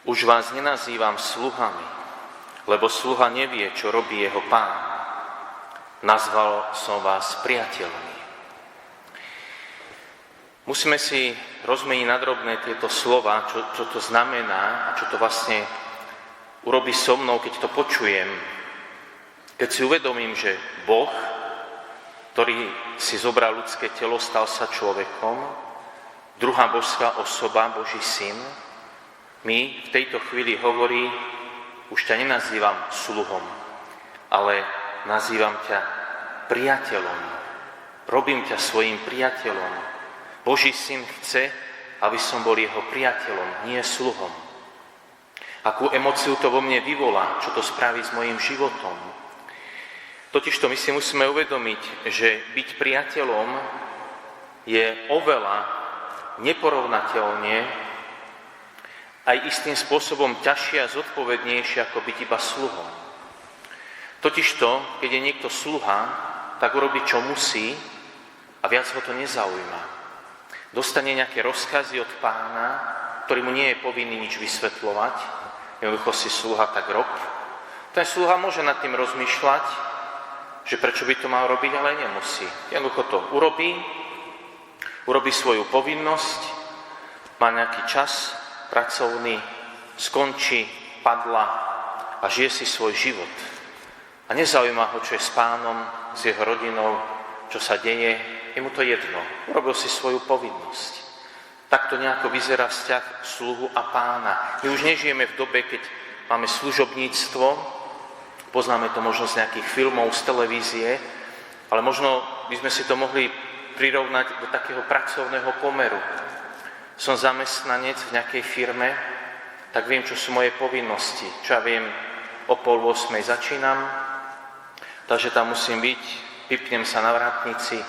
Už vás nenazývam sluhami, lebo sluha nevie, čo robí jeho pán. Nazval som vás priateľmi. Musíme si rozmeniť na drobné tieto slova, čo to znamená a čo to vlastne urobí so mnou, keď to počujem. Keď si uvedomím, že Boh, ktorý si zobral ľudské telo, stal sa človekom, druhá božská osoba, Boží syn, mi v tejto chvíli hovorí, už ťa nenazývam sluhom, ale nazývam ťa priateľom. Robím ťa svojim priateľom. Boží syn chce, aby som bol jeho priateľom, nie sluhom. Akú emóciu to vo mne vyvolá, čo to spraví s mojím životom. Totižto my si musíme uvedomiť, že byť priateľom je oveľa neporovnateľne aj istým spôsobom ťažšie a zodpovednejšie, ako byť iba sluhom. Totižto, keď je niekto sluha, tak urobí, čo musí a viac ho to nezaujíma. Dostane nejaké rozkazy od pána, ktorý mu nie je povinný nič vysvetľovať. Jednoducho si sluha, tak rob. Ten sluha môže nad tým rozmýšľať, že prečo by to mal robiť, ale nemusí. Jednoducho to urobí svoju povinnosť, má nejaký čas pracovný, skončí, padla a žije si svoj život. A nezaujíma ho, čo je s pánom, s jeho rodinou, čo sa deje, je mu to jedno. Urobil si svoju povinnosť. Takto nejako vyzerá vzťah sluhu a pána. My už nežijeme v dobe, keď máme služobníctvo, poznáme to možno z nejakých filmov, z televízie, ale možno by sme si to mohli prirovnať do takého pracovného pomeru. Som zamestnanec v nejakej firme, tak viem, čo sú moje povinnosti. Čo ja viem, o 7:30 začínam, takže tam musím byť, vypnem sa na vrátnici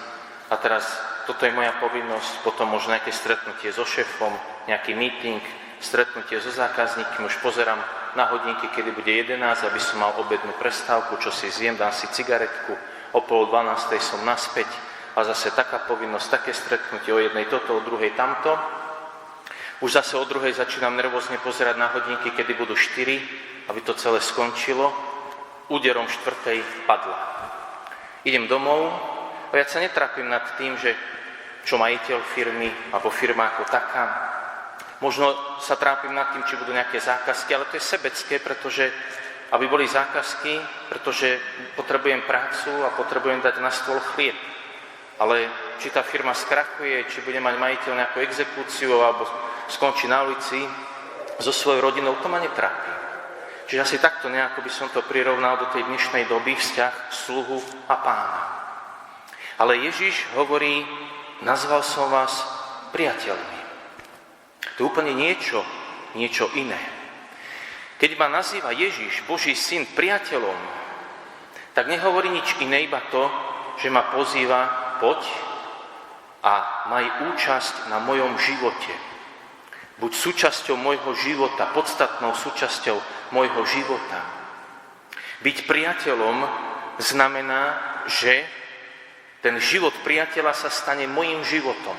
a teraz toto je moja povinnosť, potom možno nejaké stretnutie so šéfom, nejaký meeting, stretnutie so zákazníkmi, už pozerám na hodinky, kedy bude 11, aby som mal obednú prestávku, čo si zjem, dám si cigaretku, o 11:30 som naspäť a zase taká povinnosť, také stretnutie, o 1:00 toto, o 2:00 tamto. Už zase o 2:00 začínam nervózne pozerať na hodinky, kedy budú 4, aby to celé skončilo. Úderom 4:00 padla. Idem domov a ja sa netrápim nad tým, že čo majiteľ firmy alebo firma ako taká. Možno sa trápim nad tým, či budú nejaké zákazky, ale to je sebecké, pretože aby boli zákazky, pretože potrebujem prácu a potrebujem dať na stôl chlieb. Ale či tá firma skrachuje, či bude mať majiteľ nejakú exekúciu alebo skončí na ulici so svojou rodinou, to ma netrápi. Čiže asi takto nejako by som to prirovnal do tej dnešnej doby, vzťah sluhu a pána. Ale Ježiš hovorí, nazval som vás priateľmi. To je úplne niečo iné. Keď ma nazýva Ježiš, Boží syn, priateľom, tak nehovorí nič iné, iba to, že ma pozýva, poď a maj účasť na mojom živote. Buď súčasťou môjho života, podstatnou súčasťou môjho života. Byť priateľom znamená, že ten život priateľa sa stane mojím životom.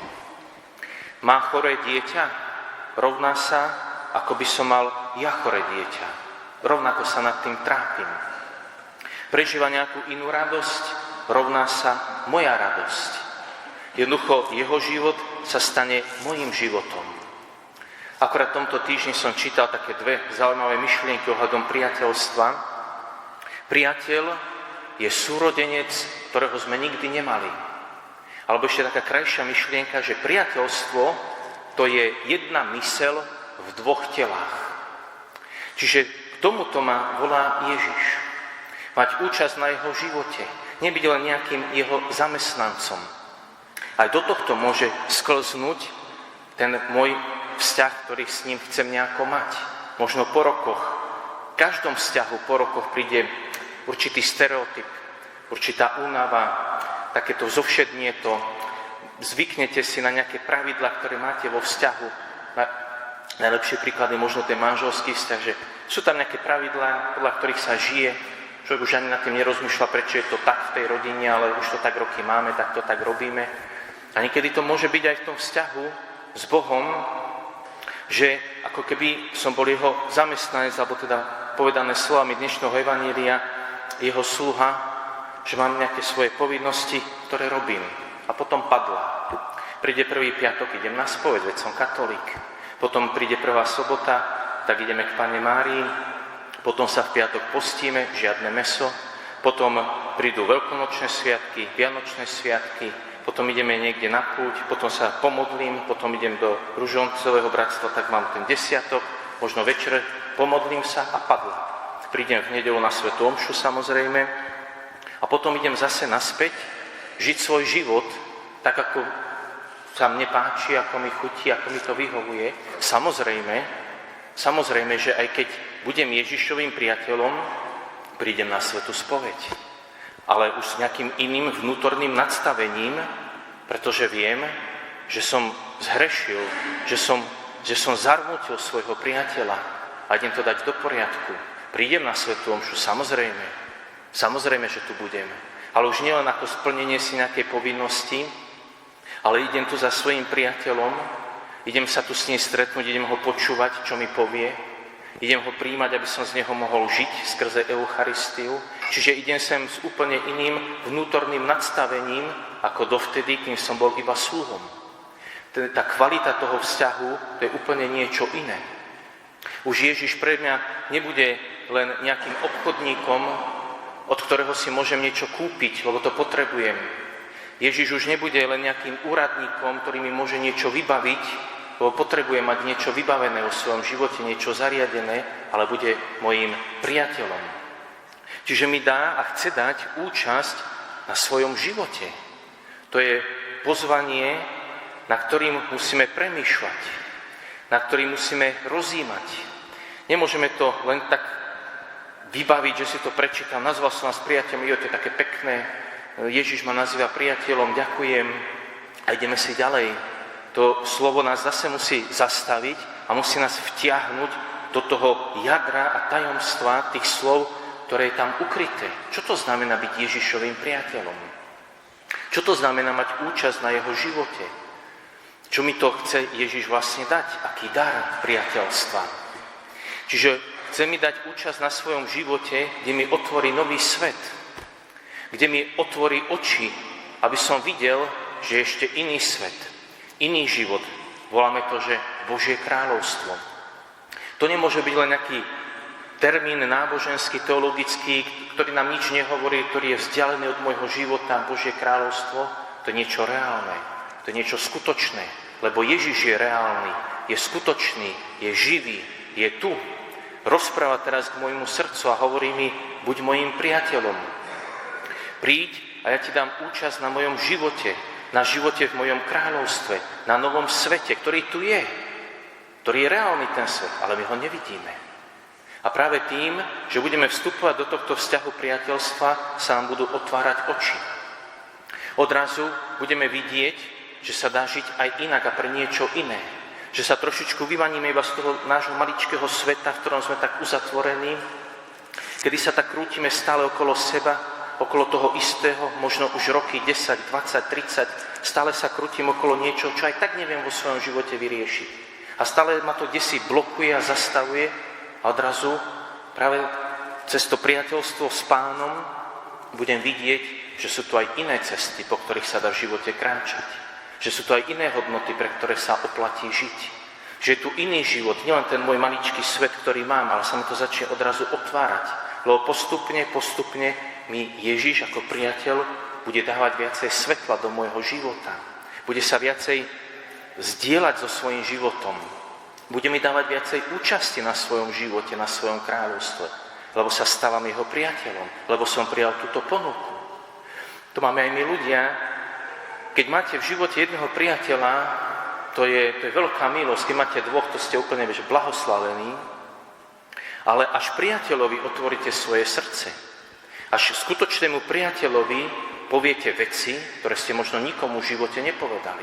Má choré dieťa, rovná sa, ako by som mal ja choré dieťa. Rovnako sa nad tým trápim. Prežíva nejakú inú radosť, rovná sa moja radosť. Jednoducho jeho život sa stane mojím životom. Akorát v tomto týždni som čítal také dve zaujímavé myšlienky ohľadom priateľstva. Priateľ je súrodenec, ktorého sme nikdy nemali. Alebo ešte taká krajšia myšlienka, že priateľstvo to je jedna myseľ v dvoch telách. Čiže k tomuto ma volá Ježiš. Mať účasť na jeho živote. Nebyť len nejakým jeho zamestnancom. Aj do tohto môže sklznúť ten môj vzťah, ktorý s ním chcem nejako mať. Možno po rokoch. V každom vzťahu po rokoch príde určitý stereotyp, určitá únava, takéto zovšednie to. Zvyknete si na nejaké pravidlá, ktoré máte vo vzťahu. Najlepšie príklady možno ten manželský vzťah, že sú tam nejaké pravidlá, podľa ktorých sa žije. Človek už ani nad tým nerozmýšľa, prečo je to tak v tej rodine, ale už to tak roky máme, tak to tak robíme. A niekedy to môže byť aj v tom vzťahu s Bohom, Že ako keby som bol jeho zamestnanec, alebo teda povedané slovami dnešného evanília, jeho sluha, že mám nejaké svoje povinnosti, ktoré robím. A potom padla. Príde prvý piatok, idem na spoveď, veď som katolík. Potom príde prvá sobota, tak ideme k Panne Márii. Potom sa v piatok postíme, žiadne mäso. Potom prídu veľkonočné sviatky, vianočné sviatky. Potom ideme niekde na púť, potom sa pomodlím, potom idem do ružoncového bratstva, tak mám ten desiatok, možno večer pomodlím sa a padla. Prídem v nedeľu na svätú omšu samozrejme a potom idem zase naspäť žiť svoj život tak, ako sa mne páči, ako mi chutí, ako mi to vyhovuje. Samozrejme, že aj keď budem Ježišovým priateľom, prídem na svätú spoveď. Ale už s nejakým iným vnútorným nadstavením, pretože viem, že som zhrešil, že som zarmútil svojho priateľa a idem to dať do poriadku. Prídem na svätú omšu, samozrejme, že tu budem. Ale už nielen ako splnenie si nejakej povinnosti, ale idem tu za svojím priateľom, idem sa tu s ním stretnúť, idem ho počúvať, čo mi povie, idem ho prijímať, aby som z neho mohol žiť skrze Eucharistiu. Čiže idem sem s úplne iným vnútorným nadstavením, ako dovtedy, kým som bol iba sluhom. Tá kvalita toho vzťahu, to je úplne niečo iné. Už Ježiš pre mňa nebude len nejakým obchodníkom, od ktorého si môžem niečo kúpiť, lebo to potrebujem. Ježiš už nebude len nejakým úradníkom, ktorý mi môže niečo vybaviť, lebo potrebuje mať niečo vybavené vo svojom živote, niečo zariadené, ale bude mojím priateľom. Čiže mi dá a chce dať účasť na svojom živote. To je pozvanie, na ktorým musíme premýšľať, na ktorým musíme rozjímať. Nemôžeme to len tak vybaviť, že si to prečítam, nazval som vás priateľom, to je také pekné, Ježiš ma nazýva priateľom, ďakujem a ideme si ďalej. To slovo nás zase musí zastaviť a musí nás vtiahnuť do toho jadra a tajomstva tých slov, ktoré je tam ukryté. Čo to znamená byť Ježišovým priateľom? Čo to znamená mať účasť na jeho živote? Čo mi to chce Ježiš vlastne dať? Aký dar priateľstva? Čiže chce mi dať účasť na svojom živote, kde mi otvorí nový svet, kde mi otvorí oči, aby som videl, že je ešte iný svet, iný život. Voláme to, že Božie kráľovstvo. To nemôže byť len nejaký termín náboženský, teologický, ktorý nám nič nehovorí, ktorý je vzdialený od môjho života. Božie kráľovstvo, to je niečo reálne, to je niečo skutočné, lebo Ježiš je reálny, je skutočný, je živý, je tu. Rozpráva teraz k môjmu srdcu a hovorí mi, buď mojím priateľom. Príď a ja ti dám účasť na mojom živote, na živote v mojom kráľovstve, na novom svete, ktorý tu je, ktorý je reálny ten svet, ale my ho nevidíme. A práve tým, že budeme vstupovať do tohto vzťahu priateľstva, sa nám budú otvárať oči. Odrazu budeme vidieť, že sa dá žiť aj inak a pre niečo iné. Že sa trošičku vymaníme iba z toho nášho maličkého sveta, v ktorom sme tak uzatvorení, kedy sa tak krútime stále okolo seba, okolo toho istého, možno už roky 10, 20, 30, stále sa krútim okolo niečo, čo aj tak neviem vo svojom živote vyriešiť. A stále ma to desi blokuje a zastavuje a odrazu práve cez to priateľstvo s Pánom budem vidieť, že sú tu aj iné cesty, po ktorých sa dá v živote kráčať. Že sú tu aj iné hodnoty, pre ktoré sa oplatí žiť. Že je tu iný život, nielen ten môj maličký svet, ktorý mám, ale sa mi to začne odrazu otvárať. Lebo postupne mi Ježiš ako priateľ bude dávať viacej svetla do môjho života. Bude sa viacej zdieľať so svojím životom. Bude mi dávať viacej účasti na svojom živote, na svojom kráľovstve. Lebo sa stávam jeho priateľom. Lebo som prijal túto ponuku. To máme aj my ľudia. Keď máte v živote jedného priateľa, to je veľká milosť. Keď máte dvoch, to ste úplne blahoslavení. Ale až priateľovi otvoríte svoje srdce. Až skutočnému priateľovi poviete veci, ktoré ste možno nikomu v živote nepovedali.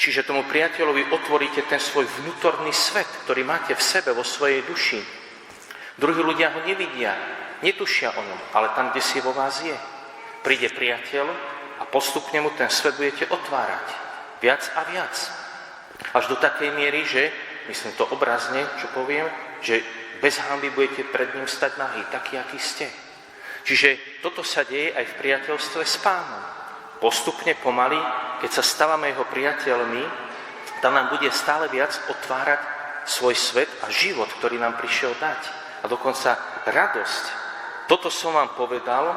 Čiže tomu priateľovi otvoríte ten svoj vnútorný svet, ktorý máte v sebe, vo svojej duši. Druhí ľudia ho nevidia, netušia o ňom, ale tam, kde si vo vás je. Príde priateľ a postupne mu ten svet budete otvárať. Viac a viac. Až do takej miery, že myslím to obrazne, čo poviem, že bez hanby budete pred ním stať nahý, taký, aký ste. Čiže toto sa deje aj v priateľstve s Pánom. Postupne, pomaly, keď sa stávame jeho priateľmi, tam nám bude stále viac otvárať svoj svet a život, ktorý nám prišiel dať. A dokonca radosť. Toto som vám povedal,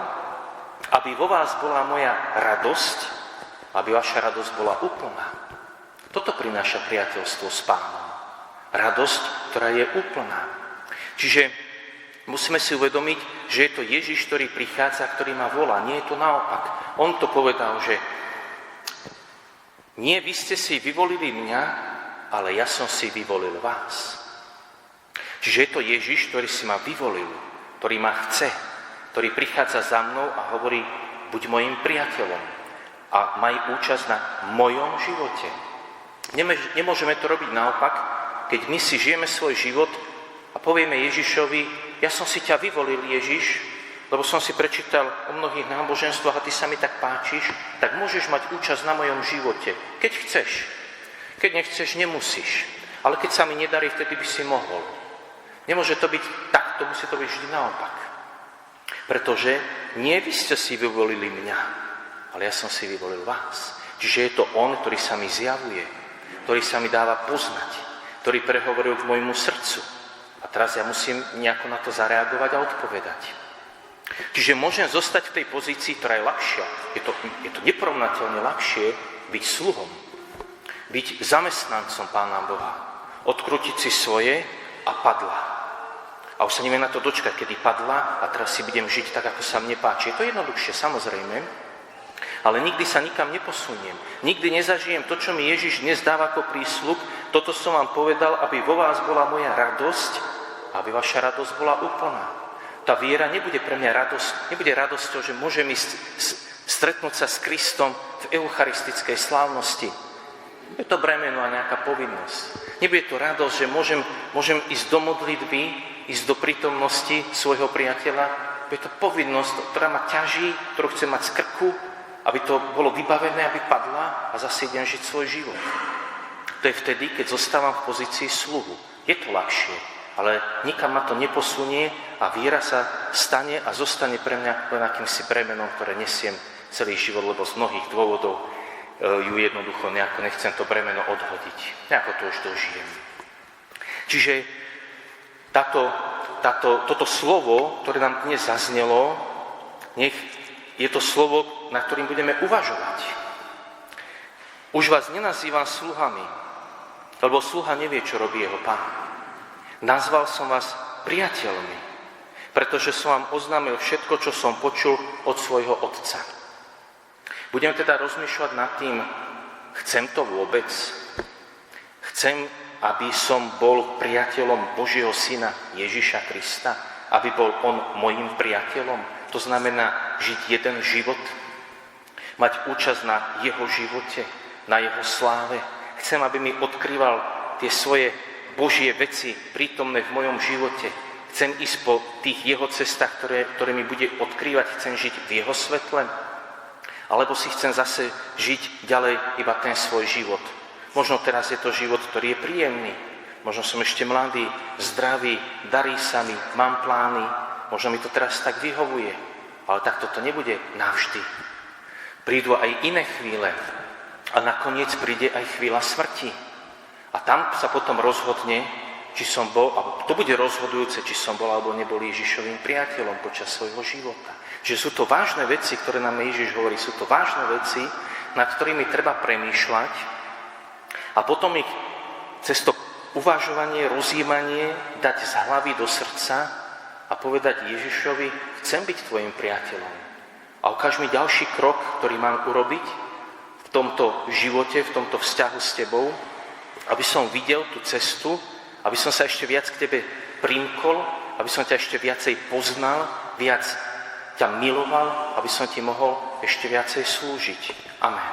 aby vo vás bola moja radosť, aby vaša radosť bola úplná. Toto prináša priateľstvo s Pánom. Radosť, ktorá je úplná. Čiže musíme si uvedomiť, že je to Ježiš, ktorý prichádza, ktorý ma volá. Nie je to naopak. On to povedal, že nie vy ste si vyvolili mňa, ale ja som si vyvolil vás. Čiže je to Ježiš, ktorý si ma vyvolil, ktorý ma chce, ktorý prichádza za mnou a hovorí, buď mojim priateľom a maj účasť na mojom živote. Nemôžeme to robiť naopak, keď my si žijeme svoj život a povieme Ježišovi, ja som si ťa vyvolil, Ježiš, lebo som si prečítal o mnohých náboženstvách a ty sa mi tak páčiš, tak môžeš mať účasť na mojom živote, keď chceš. Keď nechceš, nemusíš. Ale keď sa mi nedarí, vtedy by si mohol. Nemôže to byť takto, musí to byť vždy naopak. Pretože nie vy ste si vyvolili mňa, ale ja som si vyvolil vás. Čiže je to on, ktorý sa mi zjavuje, ktorý sa mi dáva poznať, ktorý prehovoril k môjmu srdcu. A teraz ja musím nejako na to zareagovať a odpovedať. Čiže môžem zostať v tej pozícii, ktorá je ľahšia. Je to neporovnateľne ľahšie byť sluhom, byť zamestnancom Pána Boha, odkrútiť si svoje a padla. A už sa neviem na to dočkať, kedy padla a teraz si budem žiť tak, ako sa mne páči. Je to jednoduchšie, samozrejme, ale nikdy sa nikam neposuniem. Nikdy nezažijem to, čo mi Ježiš dnes dáva ako prísľub. Toto som vám povedal, aby vo vás bola moja radosť, aby vaša radosť bola úplná. Tá viera nebude pre mňa radosť, nebude radosťou, že môžem ísť stretnúť sa s Kristom v eucharistickej slávnosti. Je to bremeno a nejaká povinnosť. Nebude to radosť, že môžem ísť do modlitby, ísť do prítomnosti svojho priateľa. Je to povinnosť, ktorá ma ťaží, ktorú chcem mať z krku, aby to bolo vybavené, aby padla a zase idem žiť svoj život. To je vtedy, keď zostávam v pozícii sluhu. Je to ľahšie, ale nikam ma to neposunie a viera sa stane a zostane pre mňa len akýmsi bremenom, ktoré nesiem celý život, lebo z mnohých dôvodov ju jednoducho nejako nechcem to bremeno odhodiť. Nejako to už dožijem. Čiže toto slovo, ktoré nám dnes zaznelo, nech je to slovo, na ktorým budeme uvažovať. Už vás nenazývam sluhami, lebo sluha nevie, čo robí jeho pán. Nazval som vás priateľmi, pretože som vám oznámil všetko, čo som počul od svojho otca. Budem teda rozmýšľať nad tým, chcem to vôbec? Chcem, aby som bol priateľom Božieho Syna Ježiša Krista? Aby bol on mojím priateľom? To znamená žiť jeden život? Mať účasť na jeho živote, na jeho sláve? Chcem, aby mi odkrýval tie svoje Božie veci prítomné v mojom živote. Chcem ísť po tých jeho cestách, ktoré mi bude odkrývať. Chcem žiť v jeho svetle. Alebo si chcem zase žiť ďalej iba ten svoj život. Možno teraz je to život, ktorý je príjemný. Možno som ešte mladý, zdravý, darí sa mi, mám plány. Možno mi to teraz tak vyhovuje. Ale tak toto nebude navždy. Prídu aj iné chvíle. A nakoniec príde aj chvíľa smrti. A tam sa potom rozhodne, či som bol, a to bude rozhodujúce, či som bol alebo nebol Ježišovým priateľom počas svojho života. Že sú to vážne veci, ktoré nám Ježiš hovorí, sú to vážne veci, nad ktorými treba premýšľať a potom ich cez to uvažovanie, rozjímanie dať z hlavy do srdca a povedať Ježišovi, chcem byť tvojim priateľom. A ukáž mi ďalší krok, ktorý mám urobiť v tomto živote, v tomto vzťahu s tebou, aby som videl tú cestu, aby som sa ešte viac k tebe primkol, aby som ťa ešte viacej poznal, viac ťa miloval, aby som ti mohol ešte viacej slúžiť. Amen.